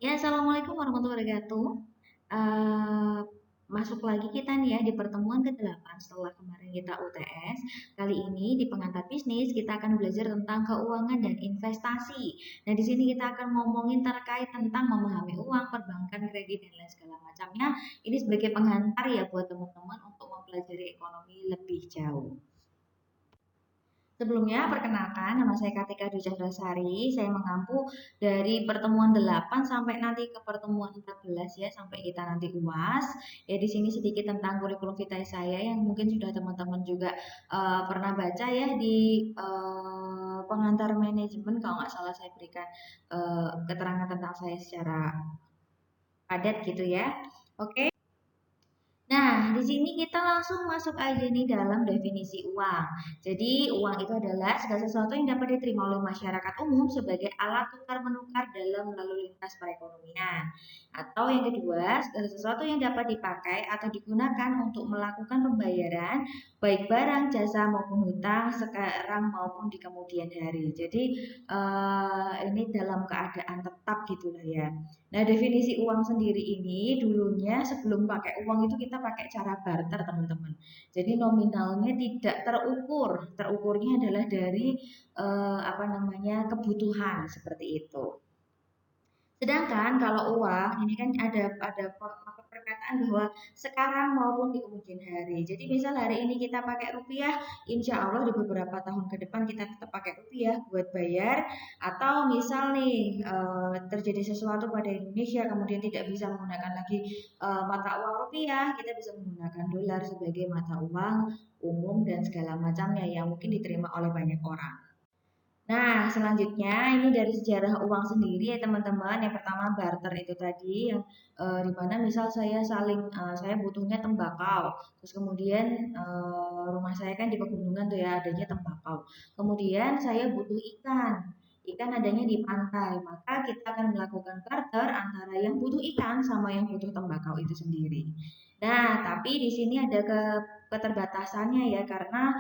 Ya, assalamualaikum warahmatullahi wabarakatuh. Eh, Masuk lagi kita nih ya di pertemuan ke-8 setelah kemarin kita UTS. Kali ini di pengantar bisnis kita akan belajar tentang keuangan dan investasi. Nah, di sini kita akan ngomongin terkait tentang memahami uang, perbankan, kredit dan lain segala macamnya. Ini sebagai pengantar ya buat teman-teman untuk mempelajari ekonomi lebih jauh. Sebelumnya, perkenalkan, nama saya Kartika Dwi Cahyasari. Saya mengampu dari pertemuan 8 sampai nanti ke pertemuan 14 ya, sampai kita nanti UAS. Ya, di sini sedikit tentang kurikulum vitae saya yang mungkin sudah teman-teman juga pernah baca ya di pengantar manajemen kalau nggak salah saya berikan keterangan tentang saya secara padat gitu ya. Oke. Nah, di sini kita langsung masuk aja nih dalam definisi uang. Jadi, uang itu adalah segala sesuatu yang dapat diterima oleh masyarakat umum sebagai alat tukar menukar dalam lalu lintas perekonomian. Atau yang kedua, segala sesuatu yang dapat dipakai atau digunakan untuk melakukan pembayaran baik barang, jasa maupun hutang sekarang maupun di kemudian hari. Jadi, ini dalam keadaan tetap gitulah ya. Nah, definisi uang sendiri ini dulunya sebelum pakai uang itu kita pakai cara barter, teman-teman. Jadi nominalnya tidak terukur. Terukurnya adalah dari apa namanya? Kebutuhan seperti itu. Sedangkan kalau uang ini kan ada perkataan bahwa sekarang maupun di kemudian hari. Jadi misal hari ini kita pakai rupiah, insya Allah di beberapa tahun ke depan kita tetap pakai rupiah buat bayar. Atau misal nih terjadi sesuatu pada Indonesia kemudian tidak bisa menggunakan lagi mata uang rupiah, kita bisa menggunakan dolar sebagai mata uang umum dan segala macamnya yang mungkin diterima oleh banyak orang. Nah, selanjutnya ini dari sejarah uang sendiri ya teman-teman. Yang pertama barter itu tadi yang di mana misal saya butuhnya tembakau. Terus kemudian rumah saya kan di pegunungan tuh ya adanya tembakau. Kemudian saya butuh ikan. Ikan adanya di pantai, maka kita akan melakukan barter antara yang butuh ikan sama yang butuh tembakau itu sendiri. Nah, tapi di sini ada keterbatasannya ya karena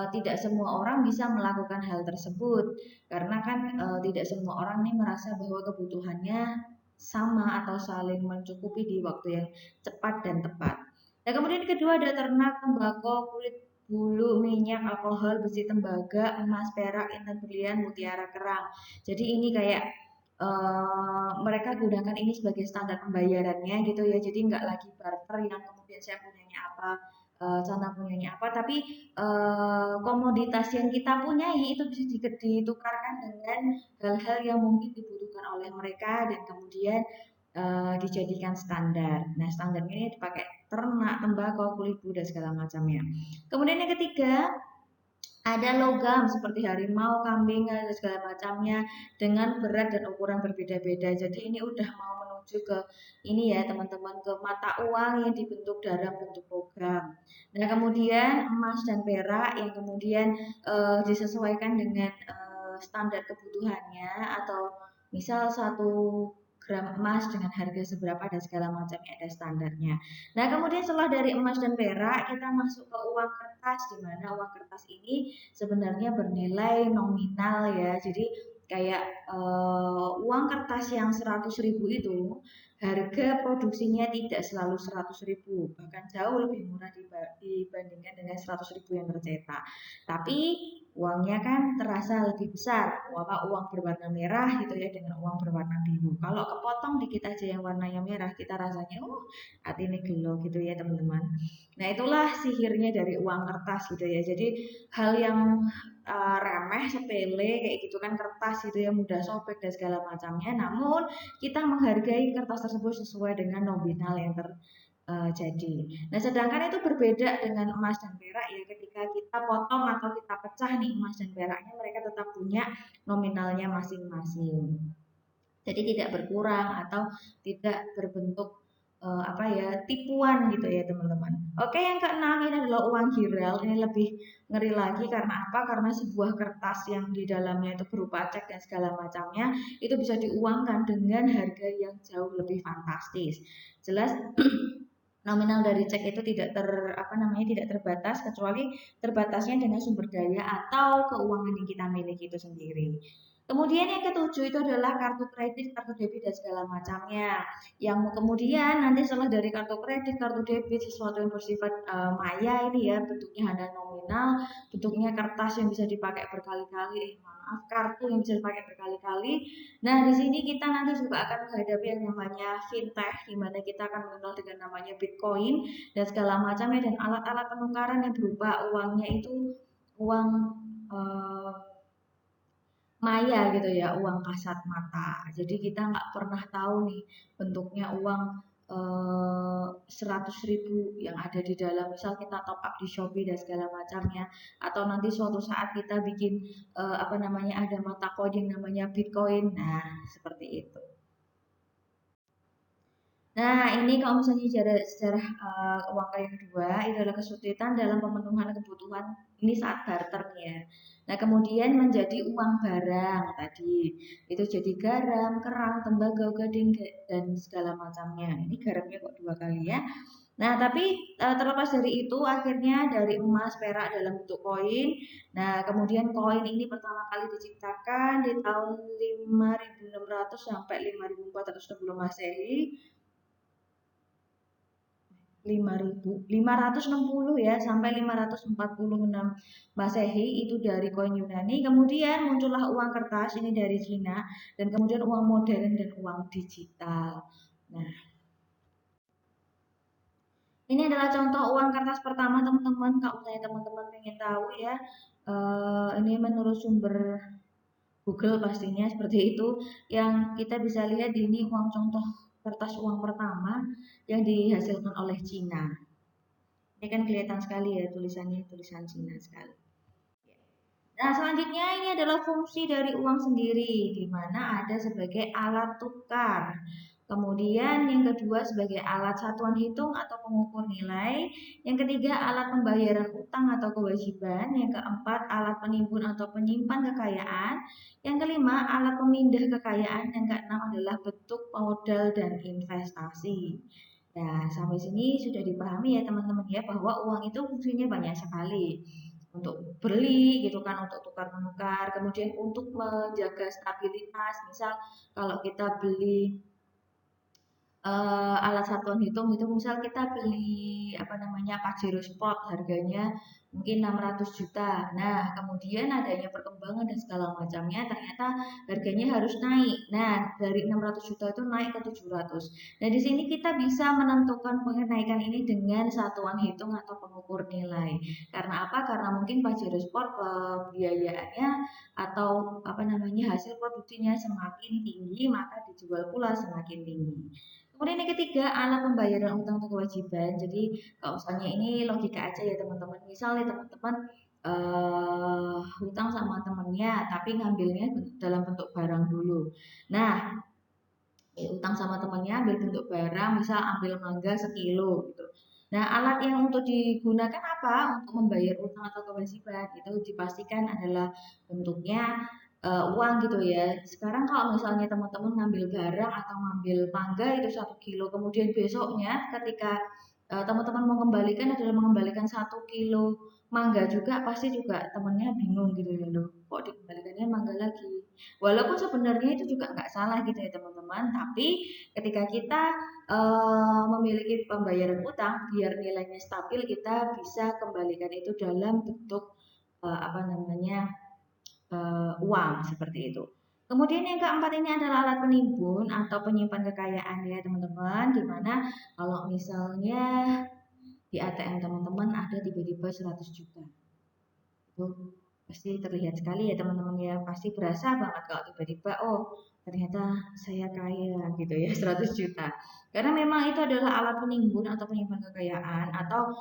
tidak semua orang bisa melakukan hal tersebut karena kan tidak semua orang nih merasa bahwa kebutuhannya sama atau saling mencukupi di waktu yang cepat dan tepat. Nah, kemudian kedua ada ternak, tembakau, kulit bulu, minyak, alkohol, besi, tembaga, emas, perak, intan berlian, mutiara, kerang. Jadi ini kayak mereka gunakan ini sebagai standar pembayarannya gitu ya. Jadi nggak lagi barter yang kemudian saya punyanya apa, sana punyanya apa, tapi komoditas yang kita punyai itu bisa ditukarkan dengan hal-hal yang mungkin dibutuhkan oleh mereka dan kemudian dijadikan standar. Nah, standarnya ini dipakai ternak, tembakau, kulit dan segala macamnya. Kemudian yang ketiga, ada logam seperti harimau, kambing, dan segala macamnya dengan berat dan ukuran berbeda-beda. Jadi ini udah mau menuju ke ini ya teman-teman ke mata uang yang dibentuk dalam bentuk logam. Nah kemudian emas dan perak yang kemudian disesuaikan dengan standar kebutuhannya atau misal 1 gram emas dengan harga seberapa dan segala macamnya ada standarnya. Nah, kemudian setelah dari emas dan perak, kita masuk ke uang kertas, di mana uang kertas ini sebenarnya bernilai nominal ya. Jadi kayak uang kertas yang 100.000 itu harga produksinya tidak selalu 100.000, bahkan jauh lebih murah dibandingkan dengan 100.000 yang tercetak. Tapi uangnya kan terasa lebih besar, uang berwarna merah gitu ya dengan uang berwarna biru. Kalau kepotong dikit aja yang warnanya merah, kita rasanya hati ini gelo gitu ya teman-teman. Nah itulah sihirnya dari uang kertas gitu ya. Jadi hal yang remeh, sepele kayak gitu kan kertas itu yang mudah sobek dan segala macamnya. Namun kita menghargai kertas tersebut sesuai dengan nominal yang terjadi. Nah sedangkan itu berbeda dengan emas dan perak ya. Ketika kita potong atau kita pecah nih emas dan peraknya mereka tetap punya nominalnya masing-masing. Jadi tidak berkurang atau tidak berbentuk apa ya tipuan gitu ya teman-teman. Oke yang keenam ini adalah uang giral. Ini lebih ngeri lagi karena apa? Karena sebuah kertas yang di dalamnya itu berupa cek dan segala macamnya itu bisa diuangkan dengan harga yang jauh lebih fantastis. Jelas nominal dari cek itu tidak apa namanya tidak terbatas kecuali terbatasnya dengan sumber daya atau keuangan yang kita miliki itu sendiri. Kemudian yang ketujuh itu adalah kartu kredit, kartu debit dan segala macamnya. Yang kemudian nanti setelah dari kartu kredit, kartu debit, sesuatu yang bersifat maya ini ya, bentuknya hanya nominal, bentuknya kertas yang bisa dipakai berkali-kali, maaf, kartu yang bisa dipakai berkali-kali. Nah, di sini kita nanti juga akan menghadapi yang namanya fintech, di mana kita akan mengenal dengan namanya Bitcoin dan segala macamnya dan alat-alat penukaran yang berupa uangnya itu uang eh, maya gitu ya, uang kasat mata. Jadi kita nggak pernah tahu nih bentuknya uang 100.000 yang ada di dalam, misal kita top up di Shopee dan segala macamnya, atau nanti suatu saat kita bikin apa namanya ada mata koin yang namanya Bitcoin. Nah, seperti itu. Nah, ini kalau misalnya sejarah uang yang kedua, itu adalah kesulitan dalam pemenuhan kebutuhan ini saat barter nih ya. Nah, kemudian menjadi uang barang tadi. Itu jadi garam, kerang, tembaga, gading, dan segala macamnya. Ini garamnya kok dua kali ya. Nah, tapi terlepas dari itu, akhirnya dari emas, perak dalam bentuk koin. Nah, kemudian koin ini pertama kali diciptakan di tahun 5.600 sampai 5.400 sebelum Masehi. 5.560 ya sampai 546 Masehi itu dari koin Yunani. Kemudian muncullah uang kertas ini dari Cina dan kemudian uang modern dan uang digital. Nah, ini adalah contoh uang kertas pertama teman-teman. Kalau misalnya teman-teman pengen tahu ya, ini menurut sumber Google pastinya seperti itu. Yang kita bisa lihat ini uang contoh kertas uang pertama yang dihasilkan oleh Cina. Ini kan kelihatan sekali ya tulisannya tulisan Cina sekali. Nah, selanjutnya ini adalah fungsi dari uang sendiri, di mana ada sebagai alat tukar. Kemudian yang kedua sebagai alat satuan hitung atau pengukur nilai. Yang ketiga alat pembayaran utang atau kewajiban. Yang keempat alat penimbun atau penyimpan kekayaan. Yang kelima alat pemindah kekayaan. Yang keenam adalah bentuk modal dan investasi. Nah, sampai sini sudah dipahami ya teman-teman ya bahwa uang itu fungsinya banyak sekali untuk beli gitu kan, untuk tukar menukar, kemudian untuk menjaga stabilitas. Misal kalau kita beli alat satuan hitung itu misal kita beli apa namanya Pajero Sport harganya mungkin 600 juta. Nah, kemudian adanya perkembangan dan segala macamnya ternyata harganya harus naik. Nah, dari 600 juta itu naik ke 700. Nah, di sini kita bisa menentukan kenaikan ini dengan satuan hitung atau pengukur nilai. Karena apa? Karena mungkin Pajero Sport pembiayaannya atau apa namanya hasil produksinya semakin tinggi, maka dijual pula semakin tinggi. Kemudian yang ketiga, alat pembayaran utang atau kewajiban. Jadi kalau misalnya ini logika aja ya teman-teman. Misalnya teman-teman hutang sama temennya, tapi ngambilnya dalam bentuk barang dulu. Nah, utang sama temennya ambil bentuk barang, misal ambil mangga sekilo gitu. Nah, alat yang untuk digunakan apa? Untuk membayar utang atau kewajiban itu dipastikan adalah bentuknya uang gitu ya. Sekarang kalau misalnya teman-teman ngambil barang atau ngambil mangga itu 1 kilo, kemudian besoknya ketika teman-teman mau mengembalikan adalah mengembalikan 1 kilo mangga juga, pasti juga temennya bingung gitu ya loh. Kok dikembalikannya mangga lagi? Walaupun sebenarnya itu juga nggak salah gitu ya teman-teman, tapi ketika kita memiliki pembayaran utang, biar nilainya stabil, kita bisa kembalikan itu dalam bentuk apa namanya uang seperti itu. Kemudian yang keempat ini adalah alat penimbun atau penyimpan kekayaan ya teman-teman, dimana kalau misalnya di ATM teman-teman ada tiba-tiba 100 juta. Itu pasti terlihat sekali ya teman-teman ya, pasti berasa banget kalau tiba-tiba oh ternyata saya kaya gitu ya 100 juta. Karena memang itu adalah alat penimbun atau penyimpan kekayaan atau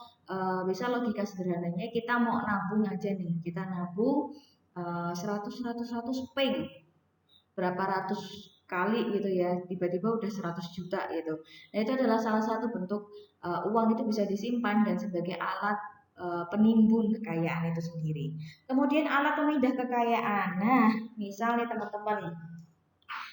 bisa logika sederhananya kita mau nabung aja nih, kita nabung 100 100 100 ping berapa ratus kali gitu ya, tiba-tiba udah 100 juta gitu. Nah, itu adalah salah satu bentuk uang itu bisa disimpan dan sebagai alat penimbun kekayaan itu sendiri. Kemudian alat pemindah kekayaan. Nah, misalnya teman-teman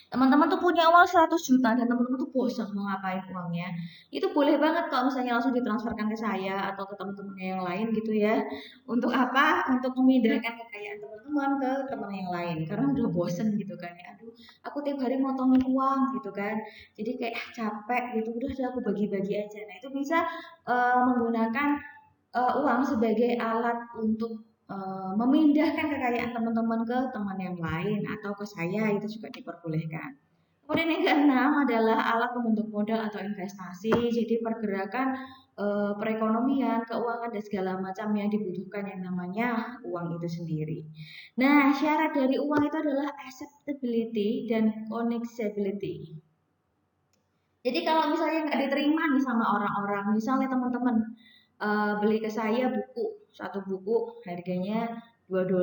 Teman-teman tuh punya uang 100 juta dan teman-teman tuh bosan mau ngapain uangnya. Itu boleh banget kalau misalnya langsung ditransferkan ke saya atau ke teman-teman yang lain gitu ya. Untuk apa? Untuk memindahkan kekayaan teman-teman ke teman yang lain. Karena udah bosen gitu kan ya. Aduh, aku tiap hari motongin uang gitu kan. Jadi kayak capek gitu. Udah aku bagi-bagi aja. Nah, itu bisa menggunakan uang sebagai alat untuk memindahkan kekayaan teman-teman ke teman yang lain atau ke saya itu juga diperbolehkan. Kemudian yang keenam adalah alat pembentuk modal atau investasi. Jadi pergerakan perekonomian, keuangan dan segala macam yang dibutuhkan yang namanya uang itu sendiri. Nah, syarat dari uang itu adalah acceptability dan connectability. Jadi kalau misalnya nggak diterima nih sama orang-orang, misalnya teman-teman beli ke saya buku, satu buku harganya $2,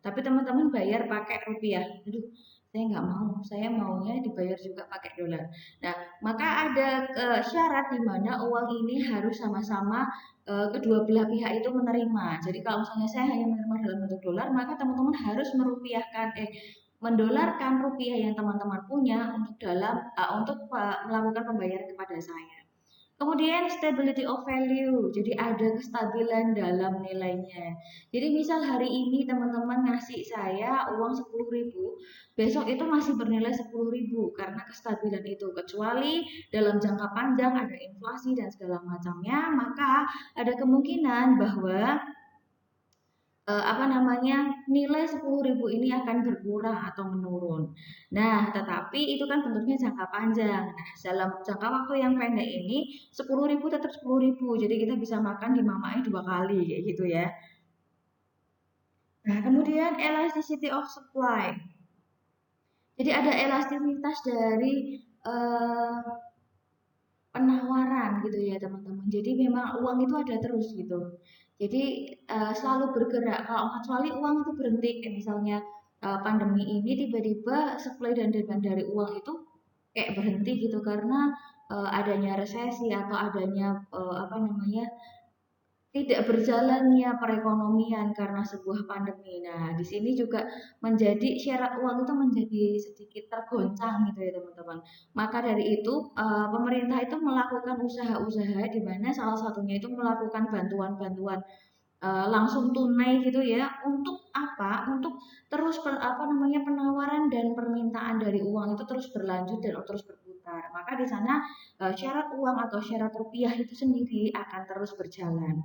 tapi teman-teman bayar pakai rupiah. Aduh, saya nggak mau, saya maunya dibayar juga pakai dolar. Nah, maka ada syarat di mana uang ini harus sama-sama kedua belah pihak itu menerima. Jadi kalau misalnya saya hanya menerima dalam bentuk dolar, maka teman-teman harus merupiahkan, mendolarkan rupiah yang teman-teman punya untuk untuk melakukan pembayaran kepada saya. Kemudian stability of value, jadi ada kestabilan dalam nilainya. Jadi misal hari ini teman-teman ngasih saya uang 10.000, besok itu masih bernilai 10.000 karena kestabilan itu. Kecuali dalam jangka panjang ada inflasi dan segala macamnya, maka ada kemungkinan bahwa apa namanya, nilai 10.000 ini akan berkurang atau menurun. Nah, tetapi itu kan bentuknya jangka panjang. Nah, dalam jangka waktu yang pendek ini 10.000 tetap 10.000. Jadi kita bisa makan di mamai 2 kali kayak gitu ya. Nah, kemudian elasticity of supply. Jadi ada elastisitas dari eh, penawaran gitu ya teman-teman. Jadi memang uang itu ada terus gitu. Jadi selalu bergerak. Kalau kecuali uang itu berhenti, kayak misalnya pandemi ini tiba-tiba supply dan demand dari uang itu kayak berhenti gitu karena adanya resesi atau adanya apa namanya tidak berjalannya perekonomian karena sebuah pandemi. Nah, di sini juga menjadi syarat uang itu menjadi sedikit tergoncang gitu ya teman-teman. Maka dari itu pemerintah itu melakukan usaha-usaha di mana salah satunya itu melakukan bantuan-bantuan langsung tunai gitu ya. Untuk apa? Untuk terus apa namanya penawaran dan permintaan dari uang itu terus berlanjut dan terus berputar. Maka di sana syarat uang atau syarat rupiah itu sendiri akan terus berjalan.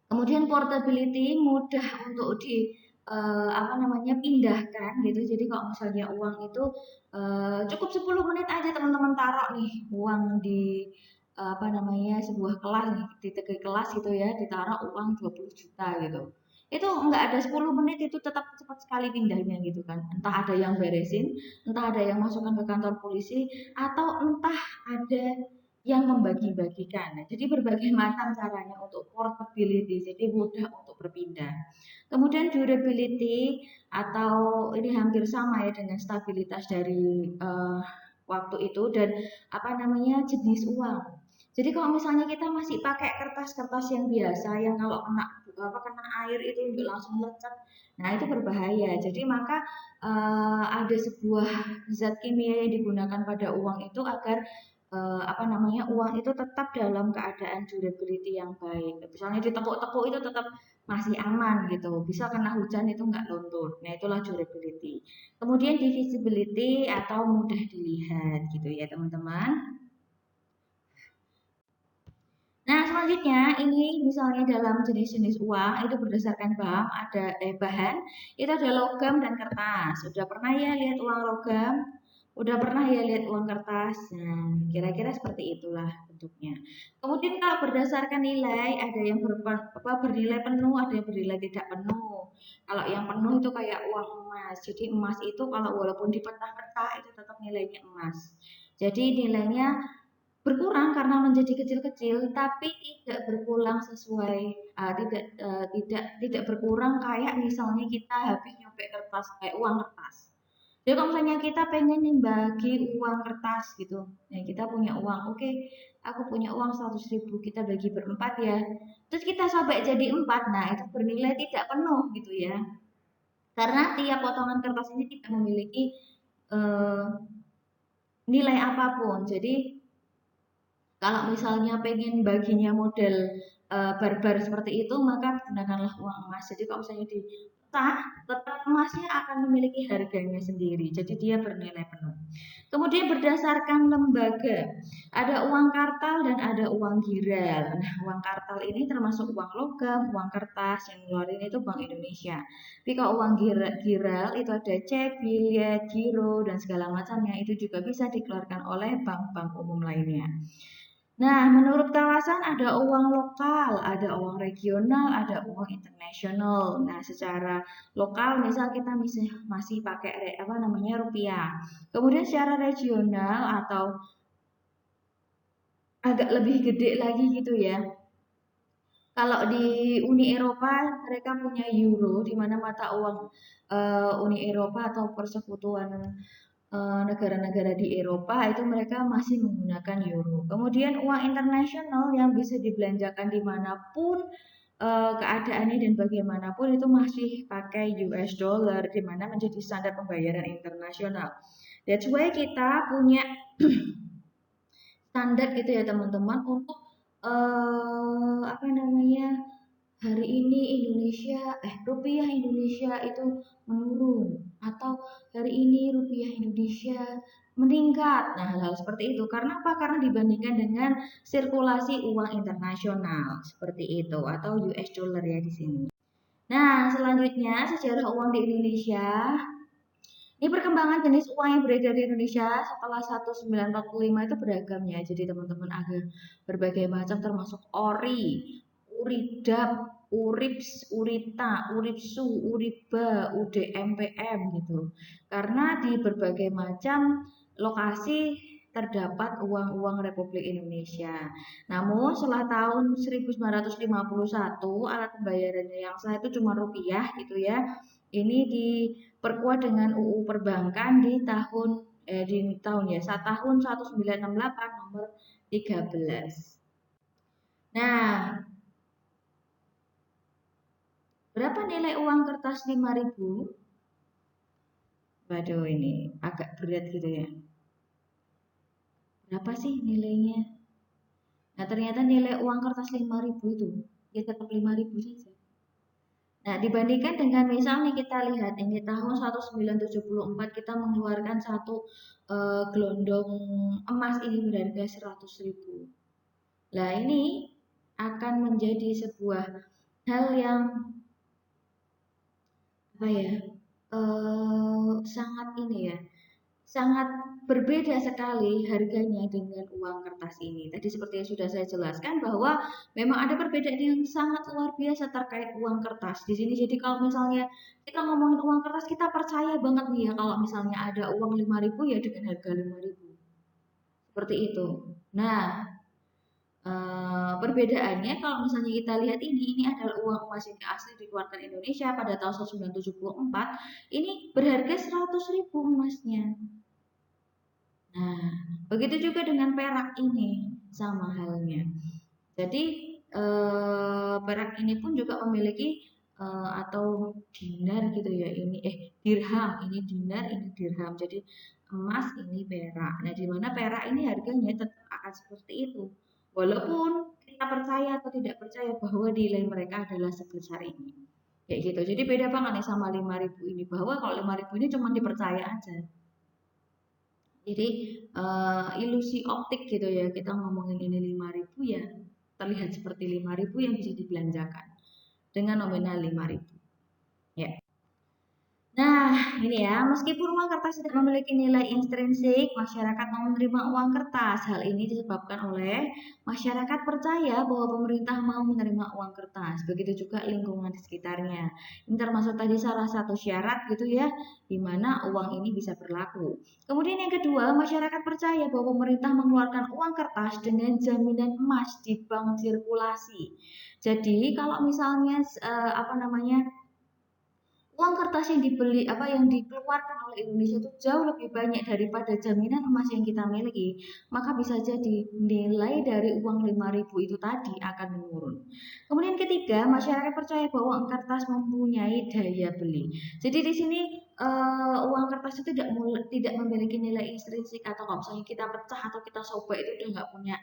Kemudian portability mudah untuk di apa namanya pindahkan gitu. Jadi kalau misalnya uang itu cukup 10 menit aja teman-teman taruh nih uang di apa namanya sebuah kelas nih, di tepi kelas gitu ya, ditaruh uang 20 juta gitu. Itu nggak ada 10 menit itu tetap cepat sekali pindahnya gitu kan. Entah ada yang beresin, entah ada yang masukkan ke kantor polisi, atau entah ada yang membagi-bagikan. Nah, jadi berbagai macam caranya untuk portability, jadi mudah untuk berpindah. Kemudian durability atau ini hampir sama ya dengan stabilitas dari waktu itu dan apa namanya jenis uang. Jadi kalau misalnya kita masih pakai kertas-kertas yang biasa yang kalau kena air itu langsung lecek, nah itu berbahaya. Jadi maka ada sebuah zat kimia yang digunakan pada uang itu agar apa namanya uang itu tetap dalam keadaan durability yang baik. Misalnya ditekuk-tekuk itu tetap masih aman gitu. Bisa kena hujan itu nggak luntur. Nah itulah durability. Kemudian divisibility atau mudah dilihat gitu ya teman-teman. Nah, selanjutnya ini misalnya dalam jenis-jenis uang itu berdasarkan bahan itu ada logam dan kertas. Sudah pernah ya lihat uang logam? Udah pernah ya lihat uang kertas? Nah, kira-kira seperti itulah bentuknya. Kemudian kalau berdasarkan nilai ada yang bernilai penuh, ada yang bernilai tidak penuh. Kalau yang penuh itu kayak uang emas. Jadi emas itu kalau walaupun dipecah-pecah itu tetap nilainya emas. Jadi nilainya berkurang karena menjadi kecil-kecil, tapi tidak berkurang sesuai tidak berkurang kayak misalnya kita habis nyobek kertas kayak uang kertas. Jadi kalau misalnya kita pengen nih bagi uang kertas gitu, nah kita punya uang, oke, aku punya uang 100.000, kita bagi berempat ya. Terus kita sobek jadi 4, nah itu bernilai tidak penuh gitu ya. Karena tiap potongan kertas ini tidak memiliki eh, nilai apapun. Jadi kalau misalnya pengen baginya model barbar seperti itu, maka gunakanlah uang emas. Jadi kalau misalnya dipecah, tetap emasnya akan memiliki harganya sendiri. Jadi dia bernilai penuh. Kemudian berdasarkan lembaga, ada uang kartal dan ada uang giral. Nah, uang kartal ini termasuk uang logam, uang kertas, yang ngeluarin itu Bank Indonesia. Tapi kalau uang giral itu ada cek, bilet, giro, dan segala macamnya, itu juga bisa dikeluarkan oleh bank-bank umum lainnya. Nah, menurut kawasan ada uang lokal, ada uang regional, ada uang internasional. Nah, secara lokal misal kita masih pakai apa namanya rupiah. Kemudian secara regional atau agak lebih gede lagi gitu ya. Kalau di Uni Eropa mereka punya euro, di mana mata uang Uni Eropa atau persekutuan negara-negara di Eropa itu mereka masih menggunakan euro. Kemudian uang internasional yang bisa dibelanjakan dimanapun keadaannya dan bagaimanapun itu masih pakai US dollar, di mana menjadi standar pembayaran internasional. That's why kita punya standar gitu ya teman-teman untuk apa namanya, hari ini rupiah Indonesia itu menurun atau hari ini rupiah Indonesia meningkat. Nah, hal-hal seperti itu karena apa? Karena dibandingkan dengan sirkulasi uang internasional seperti itu atau US dollar ya di sini. Nah, selanjutnya sejarah uang di Indonesia. Ini perkembangan jenis uang yang beredar di Indonesia setelah 1945 itu beragam ya. Jadi teman-teman ada berbagai macam termasuk ori, uridap, urips, urita, uripsu, uriba, UDMPM gitu. Karena di berbagai macam lokasi terdapat uang-uang Republik Indonesia. Namun setelah tahun 1951 alat pembayarannya yang sah itu cuma rupiah gitu ya. Ini diperkuat dengan UU Perbankan di tahun ya, tahun 1968 nomor 13. Nah, berapa nilai uang kertas 5.000? Waduh, ini agak berat gitu ya. Berapa sih nilainya? Nah, ternyata nilai uang kertas 5.000 itu ya tetap 5.000 saja. Nah, dibandingkan dengan misalnya kita lihat ini tahun 1974 kita mengeluarkan satu gelondong emas ini berharga 100.000. Nah, ini akan menjadi sebuah hal yang apa ya? Sangat ini ya, sangat berbeda sekali harganya dengan uang kertas ini. Tadi seperti yang sudah saya jelaskan bahwa memang ada perbedaan yang sangat luar biasa terkait uang kertas di sini. Jadi kalau misalnya kita ngomongin uang kertas, kita percaya banget nih ya kalau misalnya ada uang 5.000 ya dengan harga 5.000. Seperti itu. Nah, perbedaannya kalau misalnya kita lihat ini adalah uang emas yang asli dikeluarkan Indonesia pada tahun 1974. Ini berharga 100.000 emasnya. Nah, begitu juga dengan perak ini, sama halnya. Jadi, perak ini pun juga memiliki atau dinar gitu ya, dirham, ini dinar, ini dirham. Jadi emas, ini perak. Nah, di mana perak ini harganya tetap akan seperti itu. Walaupun kita percaya atau tidak percaya bahwa nilai mereka adalah sebesar ini. Kayak gitu. Jadi beda banget nih sama 5.000 ini. Bahwa kalau 5.000 ini cuma dipercaya aja. Jadi ilusi optik gitu ya, kita ngomongin ini 5.000 ya terlihat seperti 5.000 yang bisa dibelanjakan dengan nominal 5.000. Ya. Nah, ini ya, meskipun uang kertas tidak memiliki nilai intrinsik, masyarakat mau menerima uang kertas. Hal ini disebabkan oleh masyarakat percaya bahwa pemerintah mau menerima uang kertas. Begitu juga lingkungan di sekitarnya. Ini termasuk tadi salah satu syarat gitu ya, di mana uang ini bisa berlaku. Kemudian yang kedua, masyarakat percaya bahwa pemerintah mengeluarkan uang kertas dengan jaminan emas di bank sirkulasi. Jadi kalau misalnya apa namanya uang kertas yang dibeli yang dikeluarkan oleh Indonesia itu jauh lebih banyak daripada jaminan emas yang kita miliki, maka bisa jadi nilai dari uang 5.000 itu tadi akan menurun. Kemudian ketiga, masyarakat percaya bahwa uang kertas mempunyai daya beli. Jadi di sini uang kertas itu tidak memiliki nilai intrinsik, atau kalau misalnya kita pecah atau kita sobek itu udah nggak punya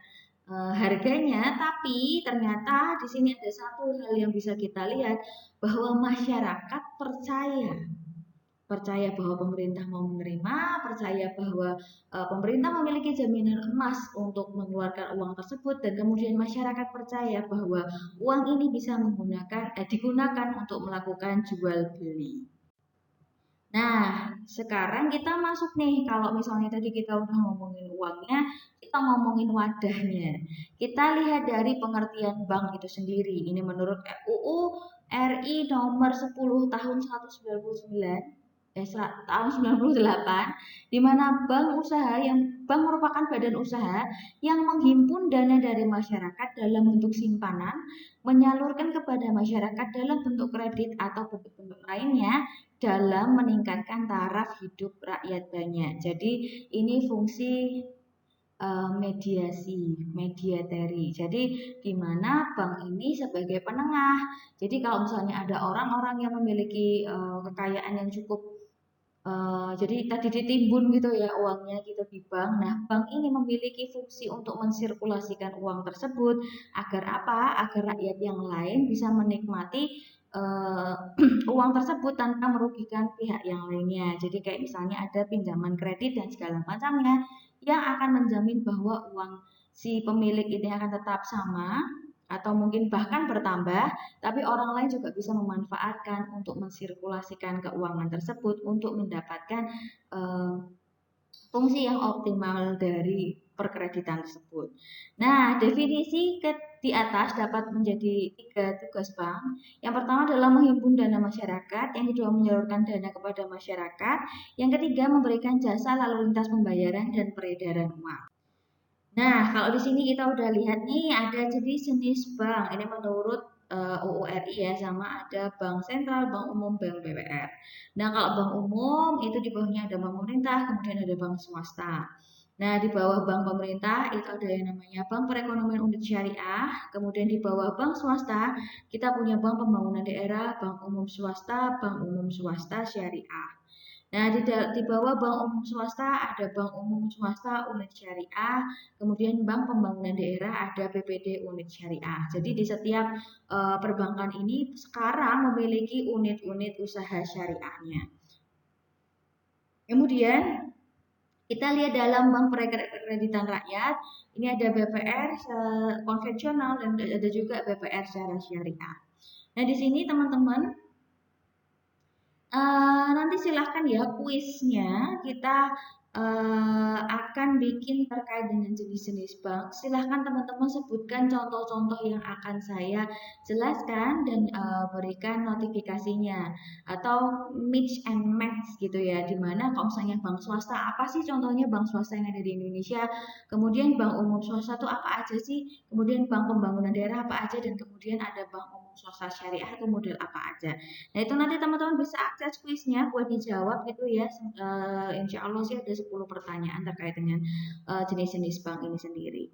harganya, tapi ternyata di sini ada satu hal yang bisa kita lihat, bahwa masyarakat percaya percaya bahwa pemerintah mau menerima, percaya bahwa pemerintah memiliki jaminan emas untuk mengeluarkan uang tersebut, dan kemudian masyarakat percaya bahwa uang ini bisa digunakan untuk melakukan jual beli. Nah, sekarang kita masuk nih, kalau misalnya tadi kita udah ngomongin uangnya, kita ngomongin wadahnya. Kita lihat dari pengertian bank itu sendiri. Ini menurut UU RI nomor 10 tahun 1999, tahun 98, di mana bank merupakan badan usaha yang menghimpun dana dari masyarakat dalam bentuk simpanan, menyalurkan kepada masyarakat dalam bentuk kredit atau bentuk-bentuk lainnya dalam meningkatkan taraf hidup rakyat banyak. Jadi ini fungsi mediateri. Jadi di mana bank ini sebagai penengah. Jadi kalau misalnya ada orang-orang yang memiliki kekayaan yang cukup, jadi tadi ditimbun gitu ya uangnya gitu di bank. Nah, bank ini memiliki fungsi untuk mensirkulasikan uang tersebut agar apa? Agar rakyat yang lain bisa menikmati uang tersebut tanpa merugikan pihak yang lainnya. Jadi kayak misalnya ada pinjaman kredit dan segala macamnya yang akan menjamin bahwa uang si pemilik ini akan tetap sama atau mungkin bahkan bertambah, tapi orang lain juga bisa memanfaatkan untuk mensirkulasikan keuangan tersebut untuk mendapatkan eh, fungsi yang optimal dari perkreditan tersebut. Nah, definisi di atas dapat menjadi 3 tugas bank. Yang pertama adalah menghimpun dana masyarakat, yang kedua menyalurkan dana kepada masyarakat, yang ketiga memberikan jasa lalu lintas pembayaran dan peredaran uang. Nah, kalau di sini kita udah lihat nih ada jenis-jenis bank. Ini menurut UU RI ya, sama ada bank sentral, bank umum, bank BWR. Nah, kalau bank umum itu di bawahnya ada bank pemerintah, kemudian ada bank swasta. Nah, di bawah bank pemerintah itu ada yang namanya Bank Perekonomian Unit Syariah, kemudian di bawah bank swasta kita punya Bank Pembangunan Daerah, Bank Umum Swasta, Bank Umum Swasta Syariah. Nah, di bawah bank umum swasta ada bank umum swasta unit syariah, kemudian bank pembangunan daerah ada BPD unit syariah. Jadi di setiap perbankan ini sekarang memiliki unit-unit usaha syariahnya. Kemudian kita lihat dalam bank perkreditan rakyat, ini ada BPR konvensional dan ada juga BPR secara syariah. Nah, di sini teman-teman, nanti silahkan ya kuisnya kita akan bikin terkait dengan jenis-jenis bank. Silahkan teman-teman sebutkan contoh-contoh yang akan saya jelaskan dan berikan notifikasinya atau mix and match gitu ya. Dimana kalau misalnya bank swasta, apa sih contohnya bank swasta yang ada di Indonesia? Kemudian bank umum swasta itu apa aja sih? Kemudian bank pembangunan daerah apa aja? Dan kemudian ada bank umum swasta syariah itu model apa aja? Nah, itu nanti teman-teman bisa akses kuisnya buat dijawab gitu ya. Insya Allah sih ada 10 pertanyaan terkait dengan jenis-jenis bank ini sendiri.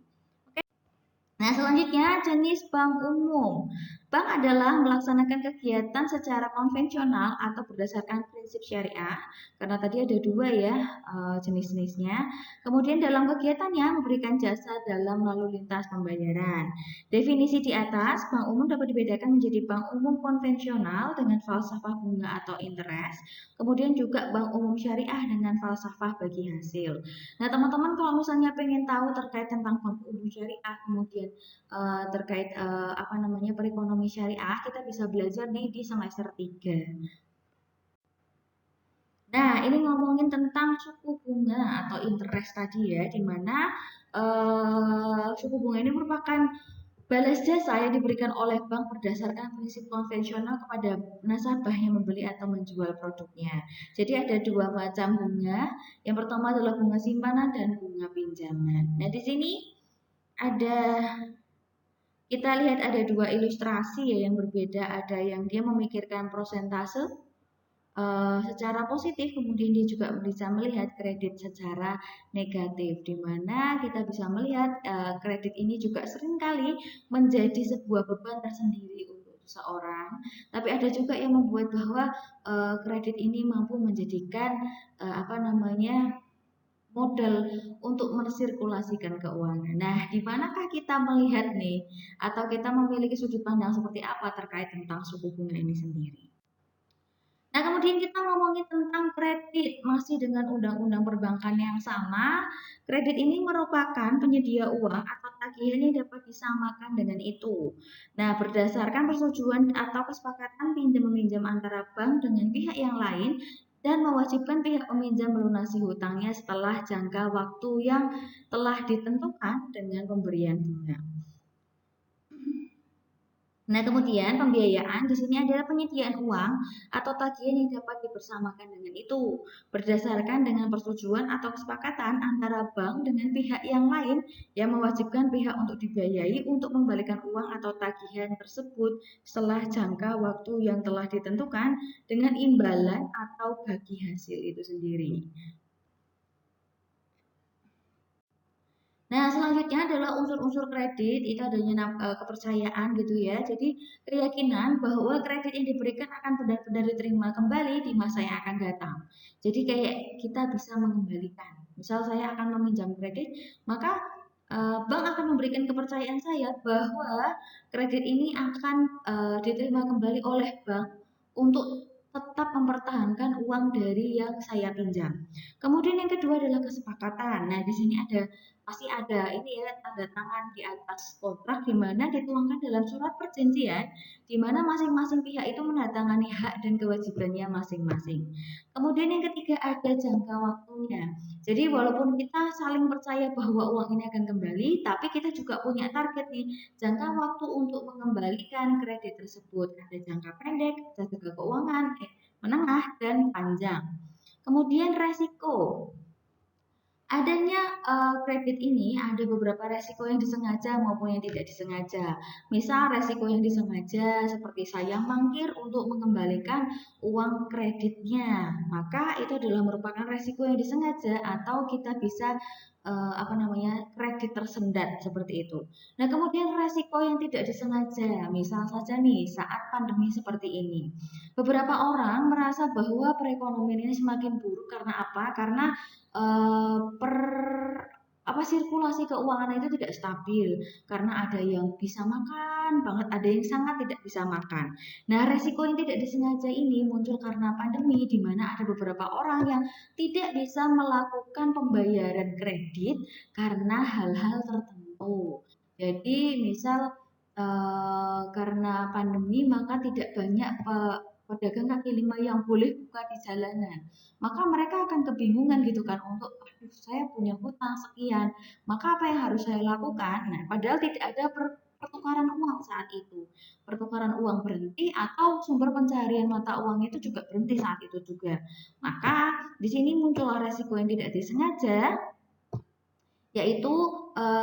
Nah, selanjutnya jenis bank umum. Bank adalah melaksanakan kegiatan secara konvensional atau berdasarkan prinsip syariah, karena tadi ada dua ya jenis-jenisnya. Kemudian dalam kegiatannya memberikan jasa dalam lalu lintas pembayaran. Definisi di atas, bank umum dapat dibedakan menjadi bank umum konvensional dengan falsafah bunga atau interest, kemudian juga bank umum syariah dengan falsafah bagi hasil. Nah, teman-teman kalau misalnya pengen tahu terkait tentang bank umum syariah, kemudian terkait apa namanya perekonomian syariah, kita bisa belajar nih di semester 3. Nah, ini ngomongin tentang suku bunga atau interest tadi ya, di mana suku bunga ini merupakan balas jasa yang diberikan oleh bank berdasarkan prinsip konvensional kepada nasabah yang membeli atau menjual produknya. Jadi ada dua macam bunga. Yang pertama adalah bunga simpanan dan bunga pinjaman. Nah, di sini ada kita lihat ada dua ilustrasi ya yang berbeda. Ada yang dia memikirkan prosentase, secara positif, kemudian dia juga bisa melihat kredit secara negatif, di mana kita bisa melihat kredit ini juga seringkali menjadi sebuah beban tersendiri untuk seseorang. Tapi ada juga yang membuat bahwa kredit ini mampu menjadikan apa namanya modal untuk mensirkulasikan keuangan. Nah, di manakah kita melihat nih, atau kita memiliki sudut pandang seperti apa terkait tentang suku bunga ini sendiri? Nah, kemudian kita ngomongin tentang kredit, masih dengan undang-undang perbankan yang sama. Kredit ini merupakan penyedia uang atau tagihan yang dapat disamakan dengan itu. Nah, berdasarkan persetujuan atau kesepakatan pinjam-meminjam antara bank dengan pihak yang lain dan mewajibkan pihak peminjam melunasi hutangnya setelah jangka waktu yang telah ditentukan dengan pemberian bunga. Nah, kemudian pembiayaan di sini adalah penyediaan uang atau tagihan yang dapat dibersamakan dengan itu berdasarkan dengan persetujuan atau kesepakatan antara bank dengan pihak yang lain yang mewajibkan pihak untuk dibiayai untuk membalikan uang atau tagihan tersebut setelah jangka waktu yang telah ditentukan dengan imbalan atau bagi hasil itu sendiri. Nah, selanjutnya adalah unsur-unsur kredit, itu adanya kepercayaan gitu ya. Jadi, keyakinan bahwa kredit yang diberikan akan benar-benar diterima kembali di masa yang akan datang. Jadi, kayak kita bisa mengembalikan. Misal saya akan meminjam kredit, maka bank akan memberikan kepercayaan saya bahwa kredit ini akan diterima kembali oleh bank untuk tetap mempertahankan uang dari yang saya pinjam. Kemudian yang kedua adalah kesepakatan. Nah, di sini pasti ada ini ya tanda tangan di atas kontrak di mana dituangkan dalam surat perjanjian di mana masing-masing pihak itu menandatangani hak dan kewajibannya masing-masing. Kemudian yang ketiga ada jangka waktunya. Jadi walaupun kita saling percaya bahwa uang ini akan kembali, tapi kita juga punya target nih, jangka waktu untuk mengembalikan kredit tersebut. Ada jangka pendek, jangka keuangan, menengah, dan panjang. Kemudian resiko. Adanya kredit ini ada beberapa resiko yang disengaja maupun yang tidak disengaja. Misal resiko yang disengaja seperti saya mangkir untuk mengembalikan uang kreditnya, maka itu adalah merupakan resiko yang disengaja atau kita bisa apa namanya kredit tersendat seperti itu. Nah, kemudian resiko yang tidak disengaja, misal saja nih saat pandemi seperti ini, beberapa orang merasa bahwa perekonomian ini semakin buruk karena apa? Karena per apa sirkulasi keuangan itu tidak stabil karena ada yang bisa makan banget, ada yang sangat tidak bisa makan. Nah, resiko yang tidak disengaja ini muncul karena pandemi di mana ada beberapa orang yang tidak bisa melakukan pembayaran kredit karena hal-hal tertentu. Jadi, misal karena pandemi maka tidak banyak pedagang kaki lima yang boleh buka di jalanan, maka mereka akan kebingungan gitu kan untuk aduh saya punya hutang sekian, maka apa yang harus saya lakukan? Nah, padahal tidak ada pertukaran uang saat itu. Pertukaran uang berhenti atau sumber pencaharian mata uang itu juga berhenti saat itu juga. Maka di sini muncullah resiko yang tidak disengaja, yaitu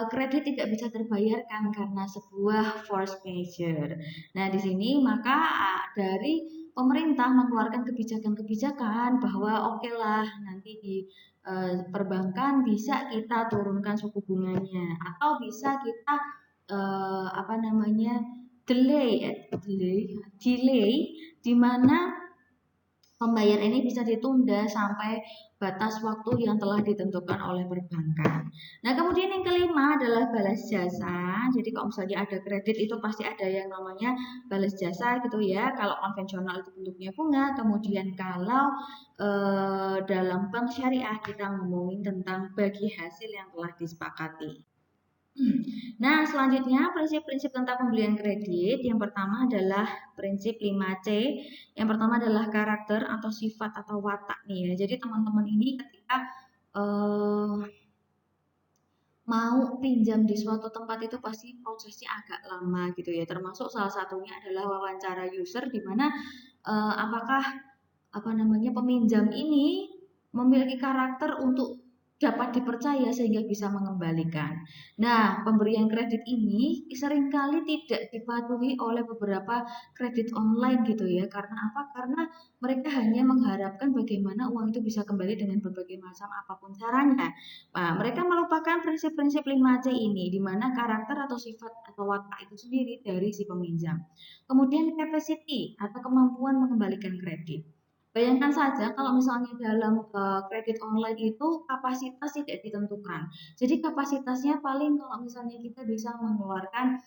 kredit tidak bisa terbayarkan karena sebuah force majeure. Nah, di sini maka dari pemerintah mengeluarkan kebijakan-kebijakan bahwa oke lah nanti di perbankan bisa kita turunkan suku bunganya atau bisa kita apa namanya delay di mana pembayaran ini bisa ditunda sampai batas waktu yang telah ditentukan oleh perbankan. Nah, kemudian yang kelima adalah balas jasa. Jadi kalau misalnya ada kredit itu pasti ada yang namanya balas jasa gitu ya. Kalau konvensional itu bentuknya bunga, kemudian kalau dalam bank syariah kita ngomongin tentang bagi hasil yang telah disepakati. Nah, selanjutnya prinsip-prinsip tentang pembelian kredit. Yang pertama adalah prinsip 5C. Yang pertama adalah karakter atau sifat atau watak nih ya. Jadi teman-teman ini ketika eh, mau pinjam di suatu tempat itu pasti prosesnya agak lama gitu ya. Termasuk salah satunya adalah wawancara user di mana apakah apa namanya peminjam ini memiliki karakter untuk dapat dipercaya sehingga bisa mengembalikan. Nah, pemberian kredit ini seringkali tidak dipatuhi oleh beberapa kredit online gitu ya. Karena apa? Karena mereka hanya mengharapkan bagaimana uang itu bisa kembali dengan berbagai macam apapun caranya. Nah, mereka melupakan prinsip-prinsip 5C ini, di mana karakter atau sifat atau watak itu sendiri dari si peminjam. Kemudian capacity atau kemampuan mengembalikan kredit. Bayangkan saja kalau misalnya dalam kredit online itu kapasitas tidak ditentukan. Jadi kapasitasnya paling kalau misalnya kita bisa mengeluarkan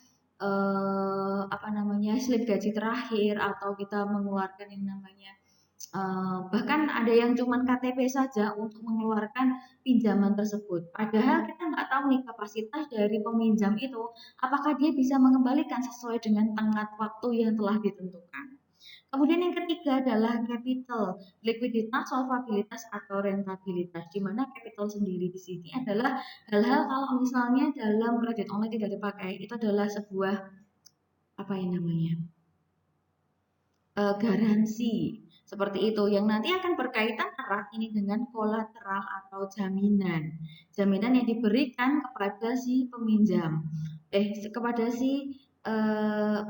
apa namanya slip gaji terakhir atau kita mengeluarkan yang namanya bahkan ada yang cuman KTP saja untuk mengeluarkan pinjaman tersebut. Padahal kita nggak tahu nih kapasitas dari peminjam itu apakah dia bisa mengembalikan sesuai dengan tenggat waktu yang telah ditentukan. Kemudian yang ketiga adalah capital, likuiditas, solvabilitas atau rentabilitas. Di mana capital sendiri di sini adalah hal-hal kalau misalnya dalam kredit online tidak dipakai, itu adalah sebuah apa yang namanya garansi seperti itu yang nanti akan berkaitan erat ini dengan kolateral atau jaminan. Jaminan yang diberikan kepada si peminjam, kepada si eh,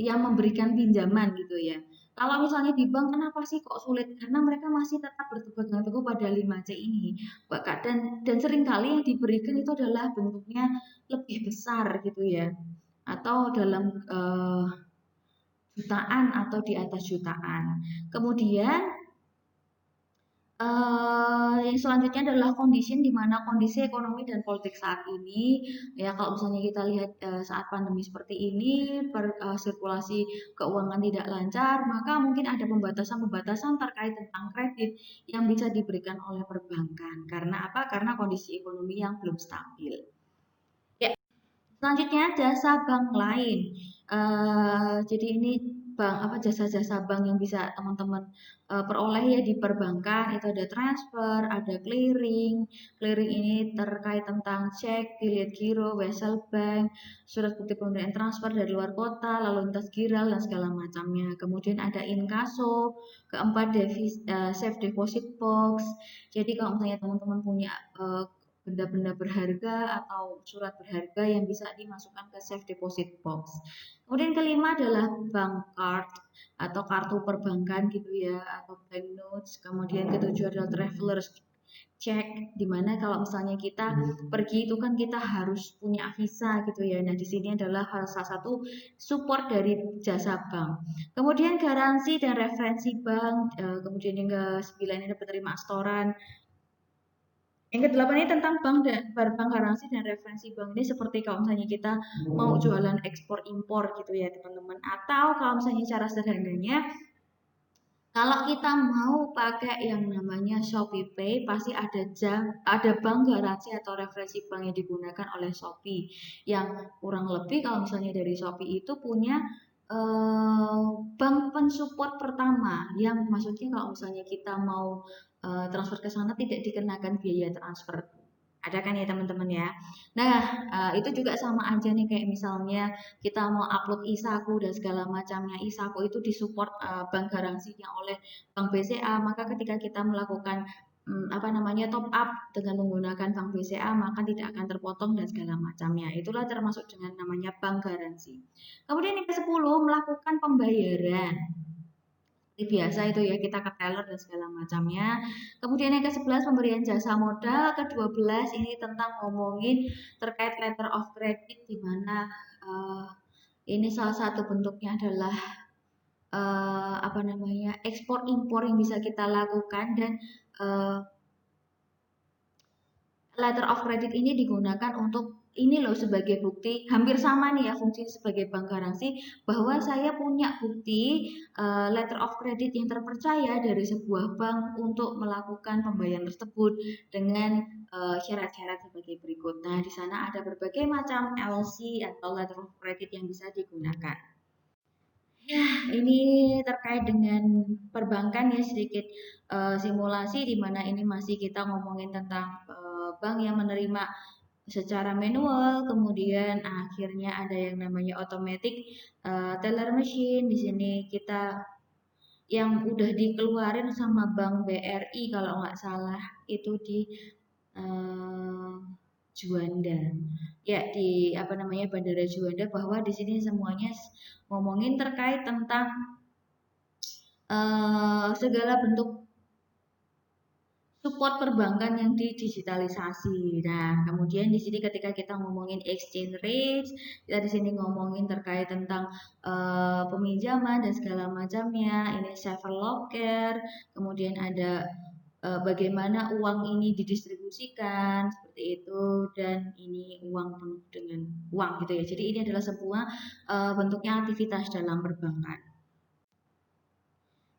yang memberikan pinjaman gitu ya. Kalau misalnya di bank kenapa sih kok sulit? Karena mereka masih tetap berpegang teguh pada 5C ini. Dan seringkali yang diberikan itu adalah bentuknya lebih besar gitu ya. Atau dalam jutaan atau di atas jutaan. Kemudian yang selanjutnya adalah di mana kondisi ekonomi dan politik saat ini, ya kalau misalnya kita lihat saat pandemi seperti ini, sirkulasi keuangan tidak lancar, maka mungkin ada pembatasan-pembatasan terkait tentang kredit yang bisa diberikan oleh perbankan. Karena apa? Karena kondisi ekonomi yang belum stabil. Ya, selanjutnya jasa bank lain. Jadi ini bank apa jasa-jasa bank yang bisa teman-teman peroleh ya di perbankan itu ada transfer, ada clearing. Clearing ini terkait tentang cek, bilet giro, wesel bank, surat bukti pemberian transfer dari luar kota, lalu lintas giral dan segala macamnya. Kemudian ada inkaso, keempat safe deposit box. Jadi kalau misalnya teman-teman punya benda-benda berharga atau surat berharga yang bisa dimasukkan ke safe deposit box. Kemudian kelima adalah bank card atau kartu perbankan gitu ya atau bank notes. Kemudian ketujuh adalah travelers check dimana kalau misalnya kita pergi itu kan kita harus punya visa gitu ya. Nah di sini adalah salah satu support dari jasa bank. Kemudian garansi dan referensi bank. Kemudian yang ke-9 ini penerima setoran. Yang ke-8 ini tentang bank garansi dan referensi bank ini seperti kalau misalnya kita mau jualan ekspor impor gitu ya teman-teman. Atau kalau misalnya cara sederhananya kalau kita mau pakai yang namanya Shopee Pay pasti ada bank garansi atau referensi bank yang digunakan oleh Shopee yang kurang lebih kalau misalnya dari Shopee itu punya bank pensupport pertama yang maksudnya kalau misalnya kita mau transfer ke sana tidak dikenakan biaya transfer. Ada kan ya teman-teman ya. Nah, itu juga sama aja nih kayak misalnya kita mau upload e-saku dan segala macamnya. E-saku itu disupport bank garansinya oleh Bank BCA, maka ketika kita melakukan apa namanya top up dengan menggunakan Bank BCA maka tidak akan terpotong dan segala macamnya. Itulah termasuk dengan namanya bank garansi. Kemudian yang ke-10 melakukan pembayaran. Seperti biasa itu ya kita ke teller dan segala macamnya. Kemudian yang ke-11 pemberian jasa modal, ke-12 ini tentang ngomongin terkait letter of credit di mana ini salah satu bentuknya adalah apa namanya ekspor impor yang bisa kita lakukan dan letter of credit ini digunakan untuk ini loh sebagai bukti hampir sama nih ya fungsi sebagai bank garansi bahwa saya punya bukti letter of credit yang terpercaya dari sebuah bank untuk melakukan pembayaran tersebut dengan syarat-syarat sebagai berikut. Nah, di sana ada berbagai macam LC atau letter of credit yang bisa digunakan. Ya, ini terkait dengan perbankan ya sedikit simulasi di mana ini masih kita ngomongin tentang bank yang menerima secara manual, kemudian akhirnya ada yang namanya automatic teller machine. Di sini kita yang udah dikeluarin sama Bank BRI kalau nggak salah itu di eh, Juanda. Ya, di Bandara Juanda, bahwa di sini semuanya ngomongin terkait tentang segala bentuk support perbankan yang didigitalisasi. Nah, kemudian di sini ketika kita ngomongin exchange rate, kita di sini ngomongin terkait tentang peminjaman dan segala macamnya. Ini safer locker, kemudian ada bagaimana uang ini didistribusikan seperti itu, dan ini uang penuh dengan uang gitu ya. Jadi ini adalah sebuah bentuknya aktivitas dalam perbankan.